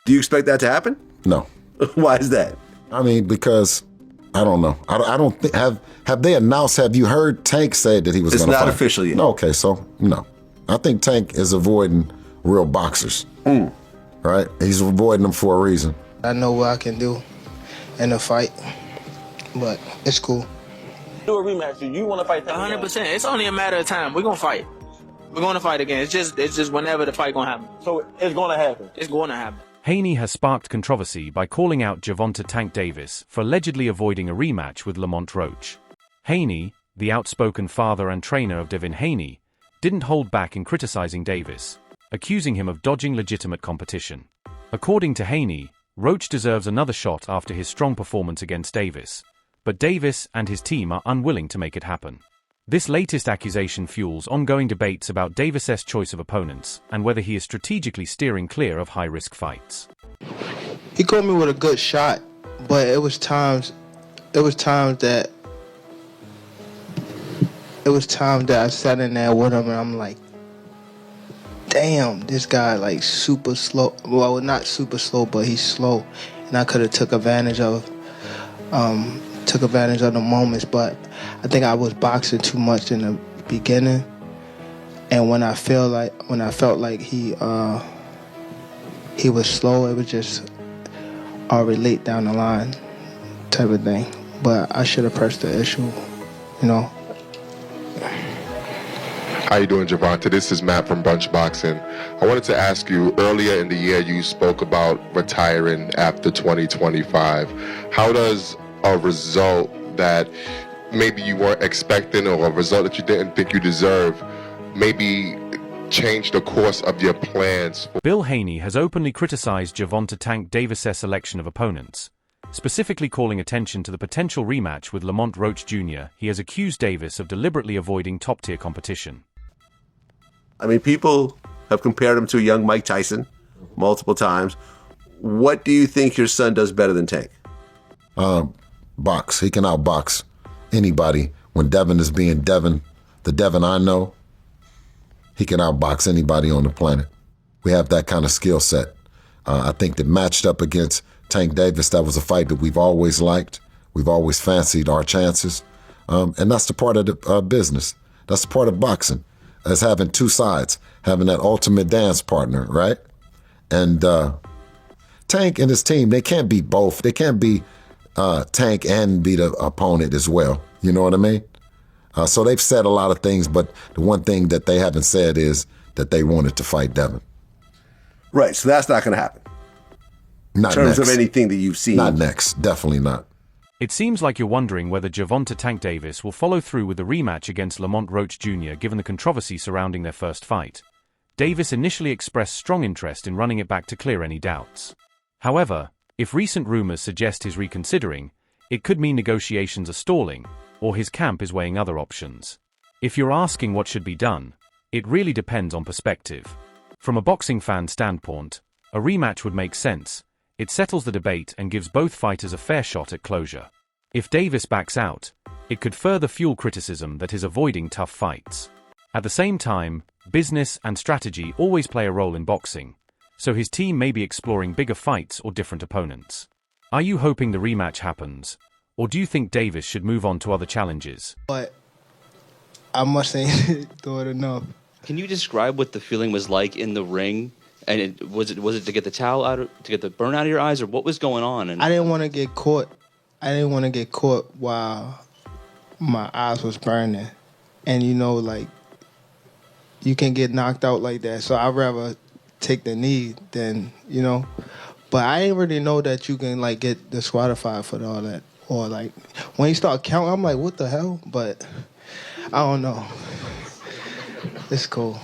Do you expect that to happen? No. Why is that? I mean, because I don't know. I don't think have they announced? Have you heard Tank say that he was going to fight? It's not official yet. No. Okay, so no. I think Tank is avoiding real boxers. Right? He's avoiding them for a reason. I know what I can do in a fight, but it's cool. Do a rematch. You want to fight? 100%. It's only a matter of time. We're gonna fight. We're gonna fight again. It's just whenever the fight gonna happen. So it's gonna happen. It's going to happen. Haney has sparked controversy by calling out Gervonta Tank Davis for allegedly avoiding a rematch with Lamont Roach. Haney, the outspoken father and trainer of BillHaney, didn't hold back in criticizing Davis, accusing him of dodging legitimate competition. According to Haney, Roach deserves another shot after his strong performance against Davis, but Davis and his team are unwilling to make it happen. This latest accusation fuels ongoing debates about Davis's choice of opponents and whether he is strategically steering clear of high-risk fights. He caught me with a good shot, but it was times that I sat in there with him and I'm like, damn, this guy like super slow. Well, not super slow, but he's slow, and I could have took advantage of the moments, but I think I was boxing too much in the beginning, and when I felt like he was slow, it was just already late down the line type of thing. But I should have pressed the issue, you know. How you doing, Gervonta? This is Matt from Bunch Boxing. I wanted to ask you, earlier in the year you spoke about retiring after 2025. How does a result that maybe you weren't expecting or a result that you didn't think you deserved maybe change the course of your plans? BillHaney has openly criticized Gervonta Tank Davis' selection of opponents. Specifically calling attention to the potential rematch with Lamont Roach Jr., he has accused Davis of deliberately avoiding top-tier competition. I mean, people have compared him to a young Mike Tyson multiple times. What do you think your son does better than Tank? Box. He can outbox anybody. When Devin is being Devin, the Devin I know, he can outbox anybody on the planet. We have that kind of skill set. I think that matched up against Tank Davis, that was a fight that we've always liked. We've always fancied our chances. And that's the part of the business. That's the part of boxing, as having two sides, having that ultimate dance partner, right? And Tank and his team, they can't beat both. They can't be Tank and beat an opponent as well. You know what I mean? So they've said a lot of things, but the one thing that they haven't said is that they wanted to fight Devin. Right, so that's not going to happen. Not in terms next. of anything that you've seen. Not next, definitely not. It seems like you're wondering whether Gervonta Tank Davis will follow through with the rematch against Lamont Roach Jr. given the controversy surrounding their first fight. Davis initially expressed strong interest in running it back to clear any doubts. However, if recent rumors suggest he's reconsidering, it could mean negotiations are stalling, or his camp is weighing other options. If you're asking what should be done, it really depends on perspective. From a boxing fan standpoint, a rematch would make sense. It settles the debate and gives both fighters a fair shot at closure. If Davis backs out, it could further fuel criticism that he's avoiding tough fights. At the same time, business and strategy always play a role in boxing, so his team may be exploring bigger fights or different opponents. Are you hoping the rematch happens, or do you think Davis should move on to other challenges? But I must ain't do it enough. Can you describe what the feeling was like in the ring? And was it to get the towel out, to get the burn out of your eyes, or what was going on? And I didn't want to get caught. I didn't want to get caught while my eyes was burning, and you know, like you can get knocked out like that. So I'd rather take the knee than, you know. But I didn't really know that you can like get disqualified for all that, or like when you start counting, I'm like, what the hell? But I don't know. It's cool.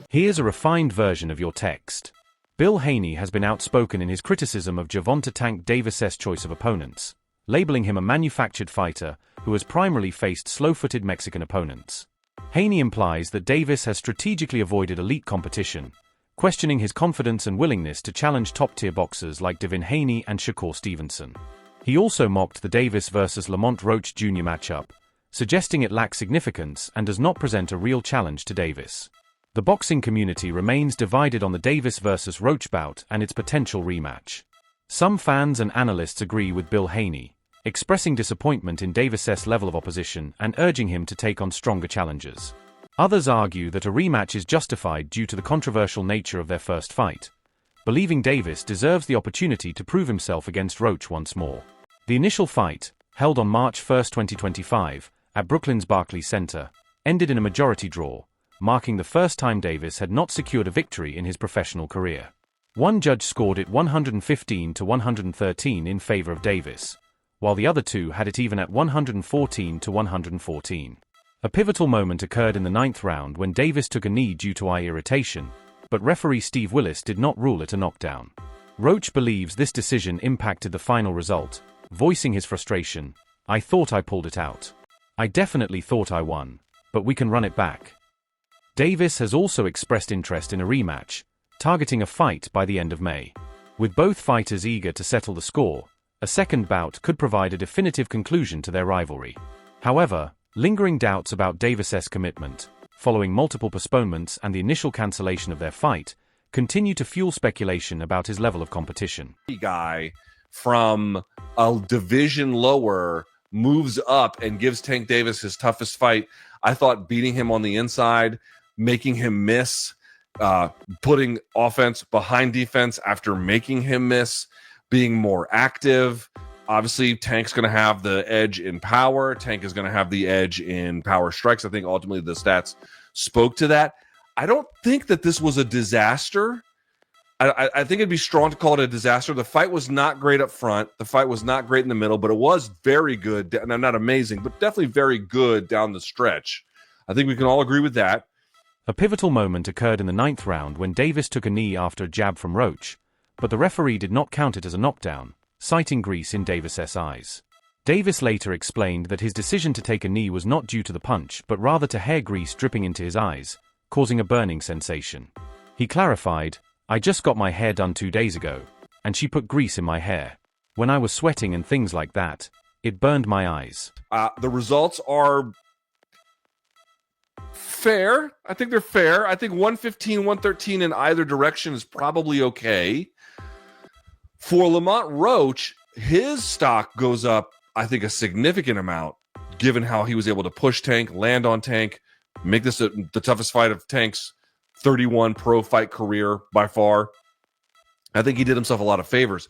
Here's a refined version of your text. BillHaney has been outspoken in his criticism of Gervonta Tank Davis' choice of opponents, labeling him a manufactured fighter who has primarily faced slow-footed Mexican opponents. Haney implies that Davis has strategically avoided elite competition, questioning his confidence and willingness to challenge top-tier boxers like BillHaney and Shakur Stevenson. He also mocked the Davis vs. Lamont Roach Jr. matchup, suggesting it lacks significance and does not present a real challenge to Davis. The boxing community remains divided on the Davis vs. Roach bout and its potential rematch. Some fans and analysts agree with BillHaney, expressing disappointment in Davis's level of opposition and urging him to take on stronger challengers. Others argue that a rematch is justified due to the controversial nature of their first fight, believing Davis deserves the opportunity to prove himself against Roach once more. The initial fight, held on March 1, 2025, at Brooklyn's Barclays Center, ended in a majority draw, marking the first time Davis had not secured a victory in his professional career. One judge scored it 115 to 113 in favor of Davis, while the other two had it even at 114 to 114. A pivotal moment occurred in the 9th round when Davis took a knee due to eye irritation, but referee Steve Willis did not rule it a knockdown. Roach believes this decision impacted the final result, voicing his frustration. "I thought I pulled it out. I definitely thought I won, but we can run it back." Davis has also expressed interest in a rematch, targeting a fight by the end of May. With both fighters eager to settle the score, a second bout could provide a definitive conclusion to their rivalry. However, lingering doubts about Davis's commitment, following multiple postponements and the initial cancellation of their fight, continue to fuel speculation about his level of competition. Guy from a division lower moves up and gives Tank Davis his toughest fight. I thought beating him on the inside, making him miss, putting offense behind defense after making him miss, being more active. Obviously, Tank's going to have the edge in power. Tank is going to have the edge in power strikes. I think ultimately the stats spoke to that. I don't think that this was a disaster. I think it'd be strong to call it a disaster. The fight was not great up front. The fight was not great in the middle, but it was very good. Not amazing, but definitely very good down the stretch. I think we can all agree with that. A pivotal moment occurred in the 9th round when Davis took a knee after a jab from Roach, but the referee did not count it as a knockdown, citing grease in Davis's eyes. Davis later explained that his decision to take a knee was not due to the punch but rather to hair grease dripping into his eyes, causing a burning sensation. He clarified, "I just got my hair done 2 days ago, and she put grease in my hair. When I was sweating and things like that, it burned my eyes." The results are fair. I think they're fair. I think 115, 113 in either direction is probably okay. For Lamont Roach, his stock goes up, I think, a significant amount, given how he was able to push Tank, land on Tank, make this the toughest fight of Tank's 31 pro fight career by far. I think he did himself a lot of favors.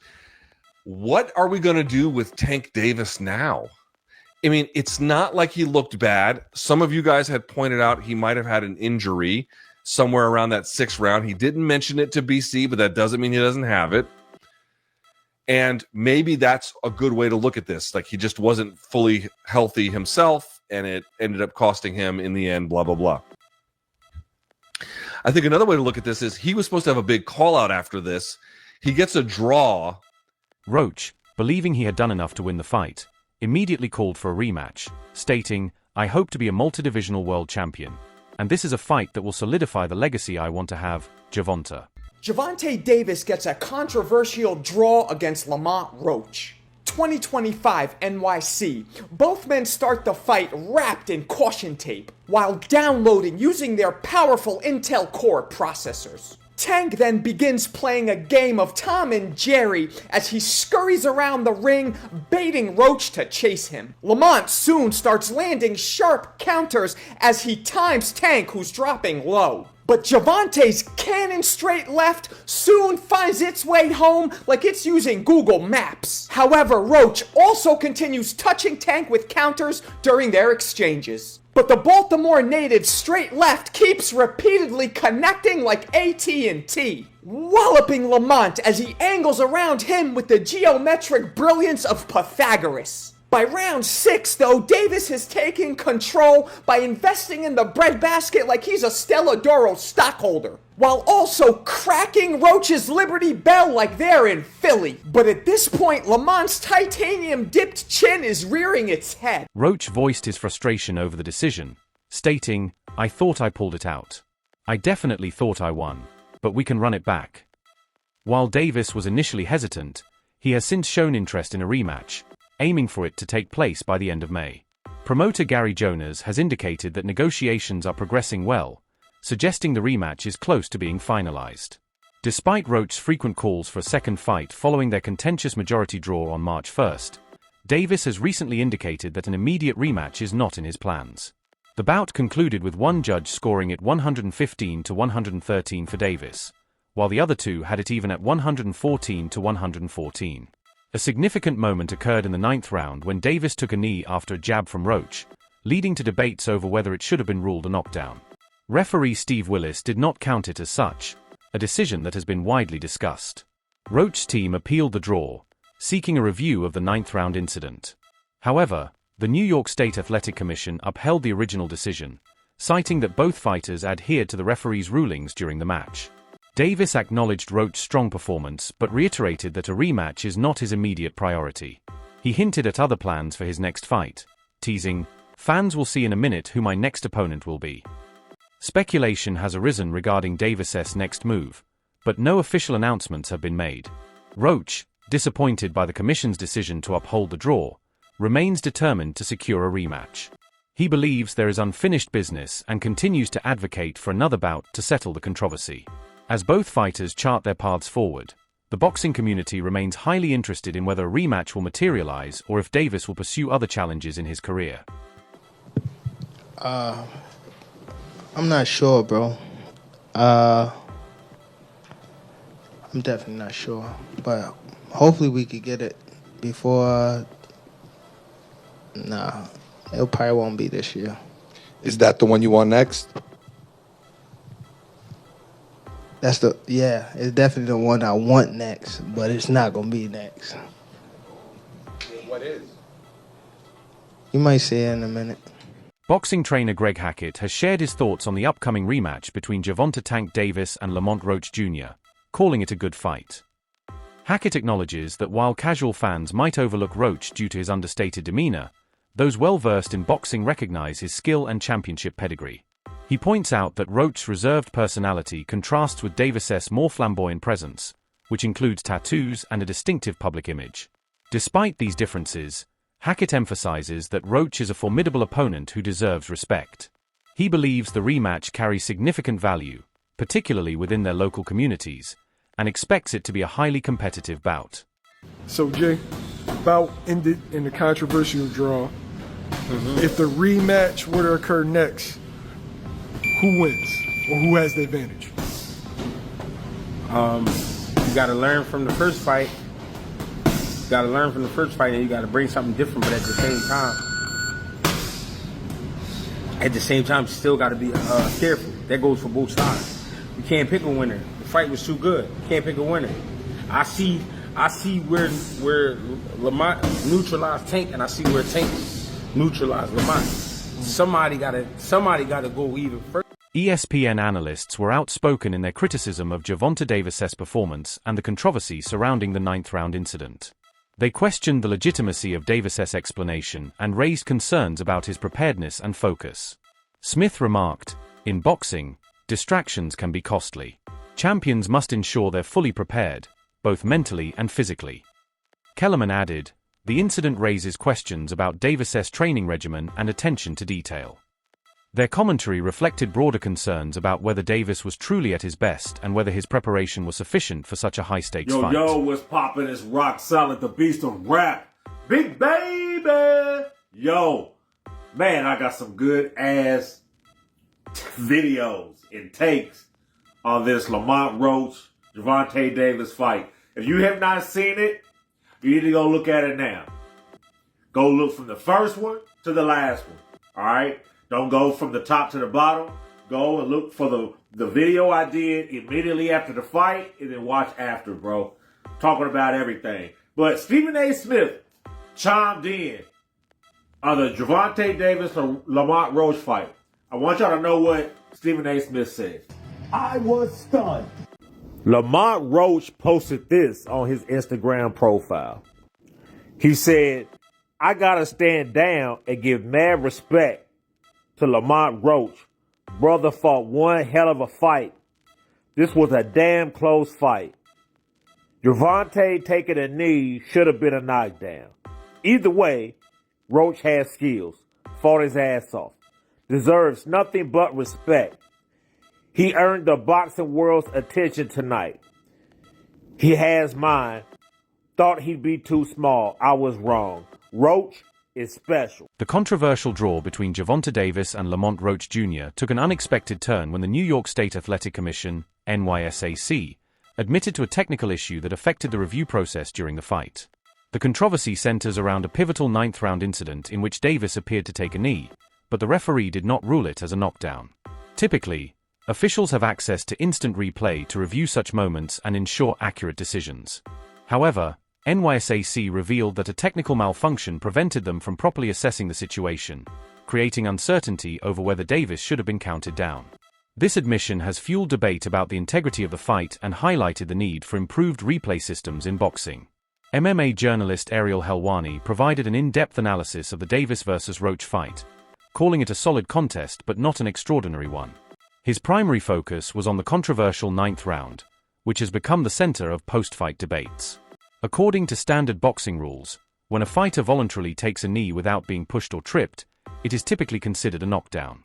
What are we going to do with Tank Davis now? I mean, it's not like he looked bad. Some of you guys had pointed out he might have had an injury somewhere around that 6th round. He didn't mention it to BC, but that doesn't mean he doesn't have it. And maybe that's a good way to look at this. Like, he just wasn't fully healthy himself, and it ended up costing him in the end, blah, blah, blah. I think another way to look at this is he was supposed to have a big call out after this. He gets a draw. Roach, believing he had done enough to win the fight, immediately called for a rematch, stating, "I hope to be a multi-divisional world champion, and this is a fight that will solidify the legacy I want to have, Gervonta." Gervonta Davis gets a controversial draw against Lamont Roach. 2025 NYC. Both men start the fight wrapped in caution tape while downloading using their powerful Intel Core processors. Tank then begins playing a game of Tom and Jerry as he scurries around the ring, baiting Roach to chase him. Lamont soon starts landing sharp counters as he times Tank, who's dropping low. But Gervonta's cannon straight left soon finds its way home like it's using Google Maps. However, Roach also continues touching Tank with counters during their exchanges. But the Baltimore native's straight left keeps repeatedly connecting like AT&T, walloping Lamont as he angles around him with the geometric brilliance of Pythagoras. By round 6, though, Davis has taken control by investing in the breadbasket like he's a Stella Doro stockholder, while also cracking Roach's Liberty Bell like they're in Philly. But at this point, Lamont's titanium-dipped chin is rearing its head. Roach voiced his frustration over the decision, stating, "I thought I pulled it out. I definitely thought I won, but we can run it back." While Davis was initially hesitant, he has since shown interest in a rematch, aiming for it to take place by the end of May. Promoter Gary Jonas has indicated that negotiations are progressing well, suggesting the rematch is close to being finalized. Despite Roach's frequent calls for a second fight following their contentious majority draw on March 1st, Davis has recently indicated that an immediate rematch is not in his plans. The bout concluded with one judge scoring it 115 to 113 for Davis, while the other two had it even at 114 to 114. A significant moment occurred in the 9th round when Davis took a knee after a jab from Roach, leading to debates over whether it should have been ruled a knockdown. Referee Steve Willis did not count it as such, a decision that has been widely discussed. Roach's team appealed the draw, seeking a review of the 9th round incident. However, the New York State Athletic Commission upheld the original decision, citing that both fighters adhered to the referee's rulings during the match. Davis acknowledged Roach's strong performance but reiterated that a rematch is not his immediate priority. He hinted at other plans for his next fight, teasing, "Fans will see in a minute who my next opponent will be." Speculation has arisen regarding Davis's next move, but no official announcements have been made. Roach, disappointed by the commission's decision to uphold the draw, remains determined to secure a rematch. He believes there is unfinished business and continues to advocate for another bout to settle the controversy. As both fighters chart their paths forward, the boxing community remains highly interested in whether a rematch will materialize or if Davis will pursue other challenges in his career. I'm not sure, bro. I'm definitely not sure, but hopefully we could get it before. Nah, it probably won't be this year. Is that the one you want next? It's definitely the one I want next, but it's not gonna be next. What is? You might see it in a minute. Boxing trainer Greg Hackett has shared his thoughts on the upcoming rematch between Gervonta Tank Davis and Lamont Roach Jr., calling it a good fight. Hackett acknowledges that while casual fans might overlook Roach due to his understated demeanor, those well-versed in boxing recognize his skill and championship pedigree. He points out that Roach's reserved personality contrasts with Davis's more flamboyant presence, which includes tattoos and a distinctive public image. Despite these differences, Hackett emphasizes that Roach is a formidable opponent who deserves respect. He believes the rematch carries significant value, particularly within their local communities, and expects it to be a highly competitive bout. So, Jay, bout ended in a controversial draw. If the rematch were to occur next, who wins or who has the advantage? You got to learn from the first fight. You got to learn from the first fight, and you got to bring something different. But at the same time, you still got to be careful. That goes for both sides. You can't pick a winner. The fight was too good. You can't pick a winner. I see where Lamont neutralized Tank, and I see where Tank neutralized Lamont. Somebody got to go even further. ESPN analysts were outspoken in their criticism of Gervonta Davis's performance and the controversy surrounding the 9th round incident. They questioned the legitimacy of Davis's explanation and raised concerns about his preparedness and focus. Smith remarked, "In boxing, distractions can be costly. Champions must ensure they're fully prepared, both mentally and physically." Kellerman added, "The incident raises questions about Davis's training regimen and attention to detail." Their commentary reflected broader concerns about whether Davis was truly at his best and whether his preparation was sufficient for such a high-stakes fight. Yo, what's poppin'? It's Rock Solid, the Beast of Rap. Big baby! Yo, man, I got some good-ass videos and takes on this Lamont Roach, Gervonta Davis fight. If you have not seen it, you need to go look at it now. Go look from the first one to the last one, all right? Don't go from the top to the bottom. Go and look for the video I did immediately after the fight and then watch after, bro. Talking about everything. But Stephen A. Smith chimed in on the Gervonta Davis or Lamont Roach fight. I want y'all to know what Stephen A. Smith said. I was stunned. Lamont Roach posted this on his Instagram profile. He said, "I gotta stand down and give mad respect to Lamont Roach. Brother fought one hell of a fight. This was a damn close fight. Gervonta taking a knee should have been a knockdown. Either way, Roach has skills, fought his ass off, deserves nothing but respect. He earned the boxing world's attention tonight. He has mine. Thought he'd be too small. I was wrong. Roach is special. The controversial draw between Gervonta Davis and Lamont Roach Jr. took an unexpected turn when the New York State Athletic Commission, NYSAC, admitted to a technical issue that affected the review process during the fight. The controversy centers around a pivotal ninth-round incident in which Davis appeared to take a knee, but the referee did not rule it as a knockdown. Typically, officials have access to instant replay to review such moments and ensure accurate decisions. However, NYSAC revealed that a technical malfunction prevented them from properly assessing the situation, creating uncertainty over whether Davis should have been counted down. This admission has fueled debate about the integrity of the fight and highlighted the need for improved replay systems in boxing. MMA journalist Ariel Helwani provided an in-depth analysis of the Davis vs. Roach fight, calling it a solid contest but not an extraordinary one. His primary focus was on the controversial ninth round, which has become the center of post-fight debates. According to standard boxing rules, when a fighter voluntarily takes a knee without being pushed or tripped, it is typically considered a knockdown.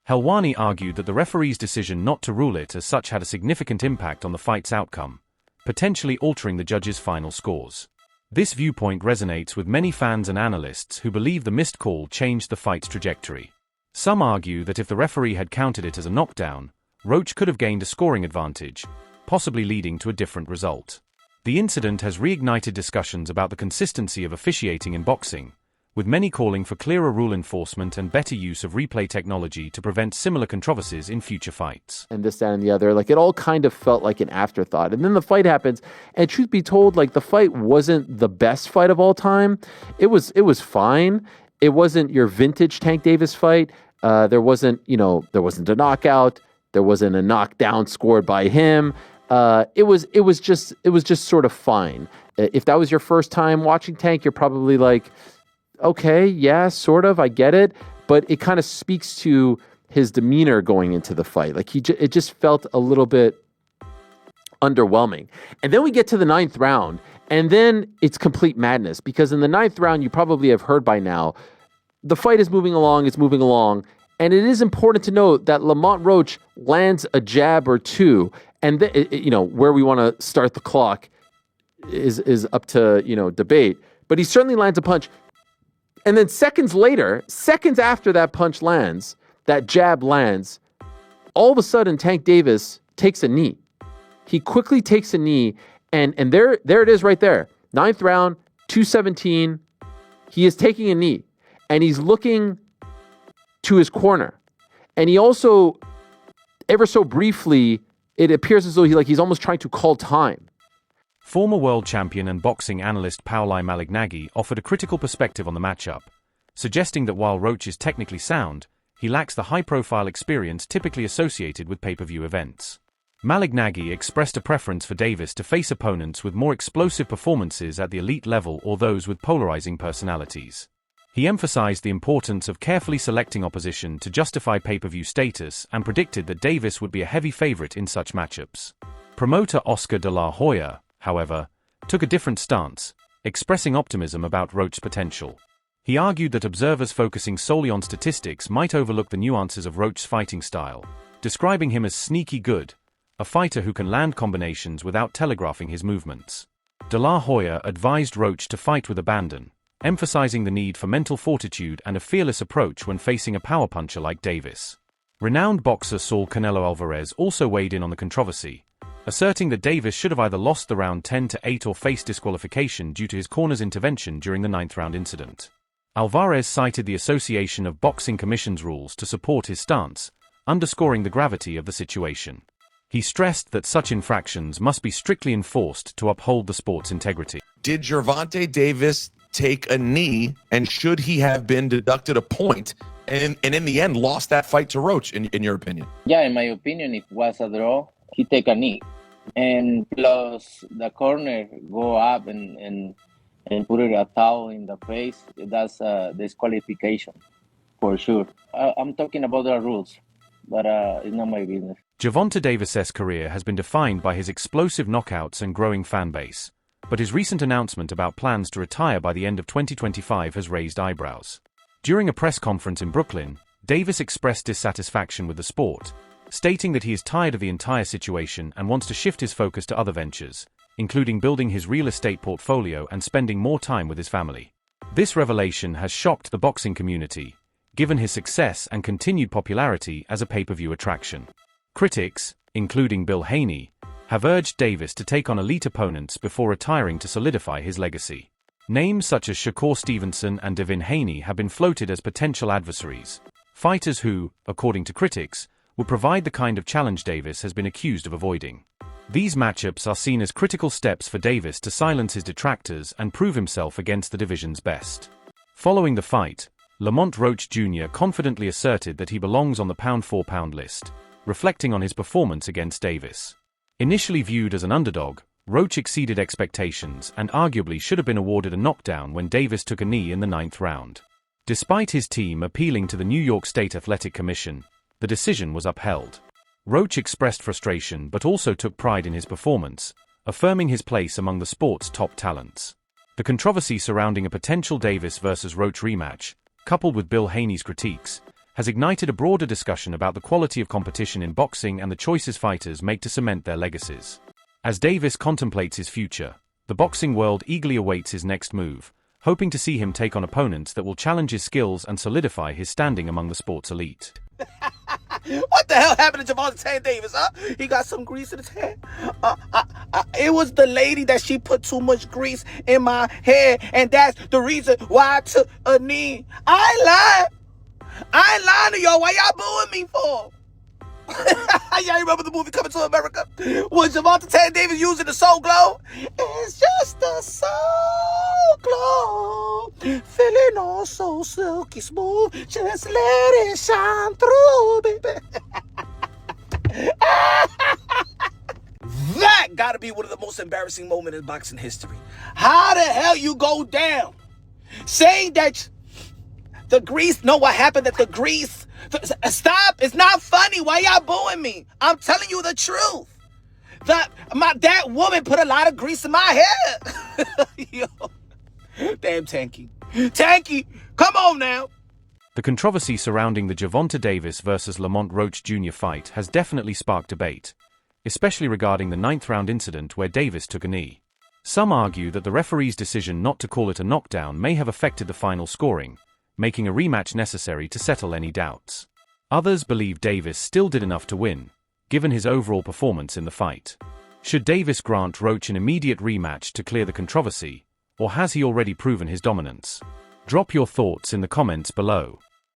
Helwani argued that the referee's decision not to rule it as such had a significant impact on the fight's outcome, potentially altering the judge's final scores. This viewpoint resonates with many fans and analysts who believe the missed call changed the fight's trajectory. Some argue that if the referee had counted it as a knockdown, Roach could have gained a scoring advantage, possibly leading to a different result. The incident has reignited discussions about the consistency of officiating in boxing, with many calling for clearer rule enforcement and better use of replay technology to prevent similar controversies in future fights. And this, that, and the other, like it all kind of felt like an afterthought. And then the fight happens, and truth be told, like the fight wasn't the best fight of all time. It was fine. It wasn't your vintage Tank Davis fight. There wasn't a knockout. There wasn't a knockdown scored by him. It was just sort of fine. If that was your first time watching Tank, you're probably like, okay, yeah, sort of, I get it. But it kind of speaks to his demeanor going into the fight. Like it just felt a little bit underwhelming. And then we get to the ninth round, and then it's complete madness because in the ninth round, you probably have heard by now, the fight is moving along, and it is important to note that Lamont Roach lands a jab or two. And, where we want to start the clock is up to, debate. But he certainly lands a punch. And then seconds after that punch lands, that jab lands, all of a sudden Tank Davis takes a knee. He quickly takes a knee, and there it is right there. Ninth round, 2:17. He is taking a knee, and he's looking to his corner. And he also, ever so briefly, it appears as though he's almost trying to call time. Former world champion and boxing analyst Pauli Malignaggi offered a critical perspective on the matchup, suggesting that while Roach is technically sound, he lacks the high-profile experience typically associated with pay-per-view events. Malignaggi expressed a preference for Davis to face opponents with more explosive performances at the elite level or those with polarizing personalities. He emphasized the importance of carefully selecting opposition to justify pay-per-view status and predicted that Davis would be a heavy favorite in such matchups. Promoter Oscar de la Hoya, however, took a different stance, expressing optimism about Roach's potential. He argued that observers focusing solely on statistics might overlook the nuances of Roach's fighting style, describing him as sneaky good, a fighter who can land combinations without telegraphing his movements. De la Hoya advised Roach to fight with abandon, emphasizing the need for mental fortitude and a fearless approach when facing a power puncher like Davis. Renowned boxer Saul Canelo Alvarez also weighed in on the controversy, asserting that Davis should have either lost the round 10-8 or faced disqualification due to his corner's intervention during the ninth round incident. Alvarez cited the Association of Boxing Commission's rules to support his stance, underscoring the gravity of the situation. He stressed that such infractions must be strictly enforced to uphold the sport's integrity. Did Gervonta Davis take a knee, and should he have been deducted a point and in the end lost that fight to Roach, in your opinion? Yeah, in my opinion, it was a draw. He take a knee. And plus the corner go up and put it a towel in the face. That's a disqualification for sure. I'm talking about the rules, but it's not my business. Gervonta Davis's career has been defined by his explosive knockouts and growing fan base, but his recent announcement about plans to retire by the end of 2025 has raised eyebrows. During a press conference in Brooklyn, Davis expressed dissatisfaction with the sport, stating that he is tired of the entire situation and wants to shift his focus to other ventures, including building his real estate portfolio and spending more time with his family. This revelation has shocked the boxing community, given his success and continued popularity as a pay-per-view attraction. Critics, including BillHaney, have urged Davis to take on elite opponents before retiring to solidify his legacy. Names such as Shakur Stevenson and Haney have been floated as potential adversaries, fighters who, according to critics, would provide the kind of challenge Davis has been accused of avoiding. These matchups are seen as critical steps for Davis to silence his detractors and prove himself against the division's best. Following the fight, Lamont Roach Jr. confidently asserted that he belongs on the pound-for-pound list, reflecting on his performance against Davis. Initially viewed as an underdog, Roach exceeded expectations and arguably should have been awarded a knockdown when Davis took a knee in the 9th round. Despite his team appealing to the New York State Athletic Commission, the decision was upheld. Roach expressed frustration but also took pride in his performance, affirming his place among the sport's top talents. The controversy surrounding a potential Davis vs. Roach rematch, coupled with BillHaney's critiques, has ignited a broader discussion about the quality of competition in boxing and the choices fighters make to cement their legacies. As Davis contemplates his future, the boxing world eagerly awaits his next move, hoping to see him take on opponents that will challenge his skills and solidify his standing among the sport's elite. What the hell happened to Gervonta Tank Davis, huh? He got some grease in his hair. It was the lady that she put too much grease in my hair, and that's the reason why I took a knee. I ain't lying to y'all. Why y'all booing me for? Y'all remember the movie Coming to America? Was Gervonta Tank Davis using the Soul Glow? It's just a Soul Glow, feeling all so silky smooth. Just let it shine through, baby. That gotta be one of the most embarrassing moments in boxing history. How the hell you go down saying that the grease? Know what happened? That the grease. Stop! It's not funny. Why y'all booing me? I'm telling you the truth. That woman put a lot of grease in my hair. Yo, damn Tanky, come on now. The controversy surrounding the Gervonta Davis vs. Lamont Roach Jr. fight has definitely sparked debate, especially regarding the 9th round incident where Davis took a knee. Some argue that the referee's decision not to call it a knockdown may have affected the final scoring, making a rematch necessary to settle any doubts. Others believe Davis still did enough to win, given his overall performance in the fight. Should Davis grant Roach an immediate rematch to clear the controversy, or has he already proven his dominance? Drop your thoughts in the comments below.